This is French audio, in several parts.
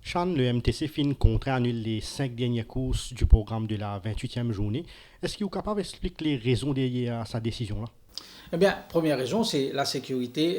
Sean, le MTC fin contrat annule les 5 dernières courses du programme de la 28e journée. Est-ce qu'il est capable d'expliquer les raisons derrière sa décision-là? Eh bien, première raison, c'est la sécurité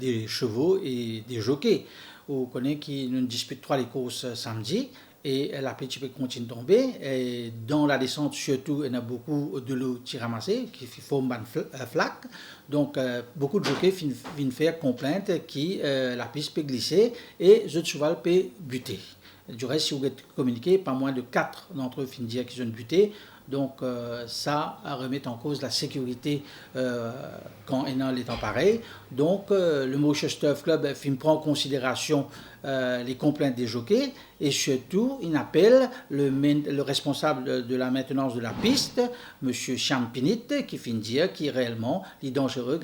des chevaux et des jockeys. On connaît qu'ils ne disputent pas les courses samedi et la pluie peut continuer de tomber. Et dans la descente, surtout, il y a beaucoup de l'eau qui ramassée, qui forme une flaque. Donc, beaucoup de jockeys viennent faire complainte que la piste peut glisser et le cheval peut buter. Du reste, si vous êtes communiqué, pas moins de 4 d'entre eux finissent dire qu'ils ont buté. Donc ça remet en cause la sécurité quand il y a les temps pareils. Donc le Mauritius Turf Club prend en considération les complaintes des jockeys et surtout il appelle le responsable de la maintenance de la piste, M. Champinit, qui finit dire qu'il est réellement dangereux,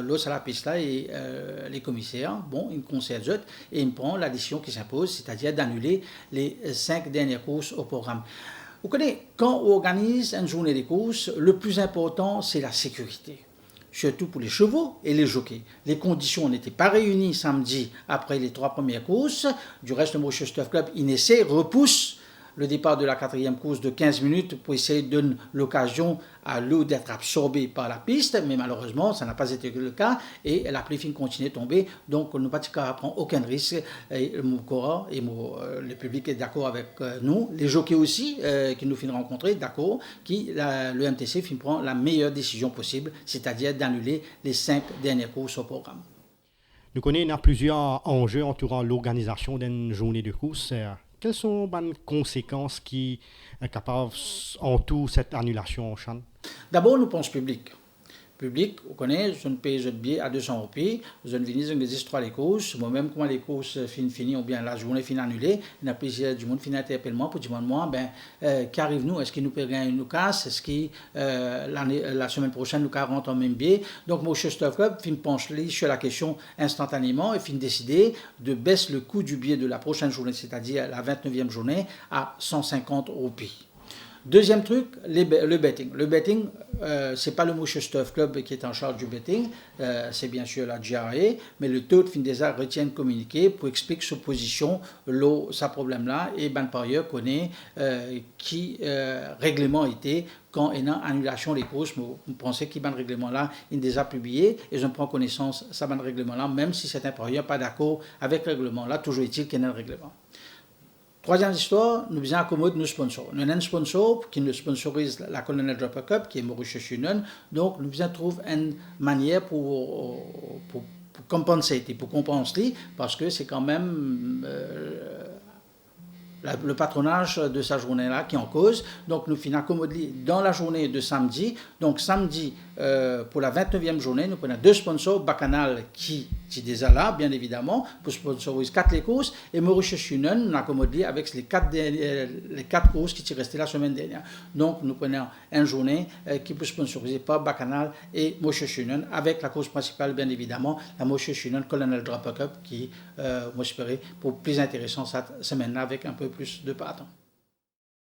l'os à la piste là et les commissaires, bon, ils concèdent et ils prennent la décision qui s'impose, c'est-à-dire d'annuler les 5 dernières courses au programme. Vous connaissez, quand on organise une journée de courses, le plus important, c'est la sécurité. Surtout pour les chevaux et les jockeys. Les conditions n'étaient pas réunies samedi après les 3 premières courses. Du reste, le Mauritius Turf Club, il repousse le départ de la 4e course de 15 minutes pour essayer de donner l'occasion à l'eau d'être absorbée par la piste, mais malheureusement, ça n'a pas été le cas et la pluie continue de tomber. Donc, nous ne prendre aucun risque. Et le public est d'accord avec nous. Les jockeys aussi, qui nous finissent rencontrer, d'accord, le MTC prend la meilleure décision possible, c'est-à-dire d'annuler les 5 dernières courses au programme. Nous connaissons plusieurs enjeux entourant l'organisation d'une journée de course. Quelles sont les conséquences qui sont capables entourent cette annulation, Sean? D'abord, nous pensons public. Public, vous connaissez, je ne paye de billet à 200 roupies, je ne viens des histoires les courses, moi-même, quand les courses finies, ou bien la journée finit annulée, il y a plusieurs du monde qui interpelle moi pour dire, moi, qu'arrive-nous? Est-ce qu'il nous peut gagner une casse? Est-ce que la semaine prochaine, nous rentrons en même billet? Donc, mon Turf Club, fin penche sur la question instantanément et fin décider de baisser le coût du billet de la prochaine journée, c'est-à-dire la 29e journée, à 150 roupies. Deuxième truc, le betting. Le betting, c'est pas le Mauritius Turf Club qui est en charge du betting, c'est bien sûr la GRA, mais le taux de fin des arts retient un communiqué pour expliquer sa position, sa problème-là, et Ben Parieur connaît qui règlement était quand il y a annulation des courses. Vous pensez qu'il y a un règlement-là, il les a publiés, et je prends connaissance de ce règlement-là, même si certains parieurs pas d'accord avec le règlement-là, toujours est-il qu'il y a un règlement. Troisième histoire, nous faisons accommode nos sponsors. Nous avons un sponsor qui nous sponsorise la Colonel Draper Cup, qui est Mauritius Union. Donc, nous faisons trouver une manière pour compenser, pour compenser, parce que c'est quand même le patronage de sa journée-là qui est en cause. Donc, nous finissons accommodé dans la journée de samedi. Donc, samedi, pour la 29e journée, nous prenons 2 sponsors, Bacchanal qui est déjà là, bien évidemment, pour sponsoriser 4 les courses, et Mauritius Union, nous accommodé avec les 4 courses qui sont restées la semaine dernière. Donc, nous prenons une journée qui peut sponsoriser par Bacchanal et Mauritius Union, avec la course principale, bien évidemment, la Mauritius Union Colonel Draper Cup, qui, moi, j'espérais, pour plus intéressant cette semaine-là, avec un peu plus de pâte.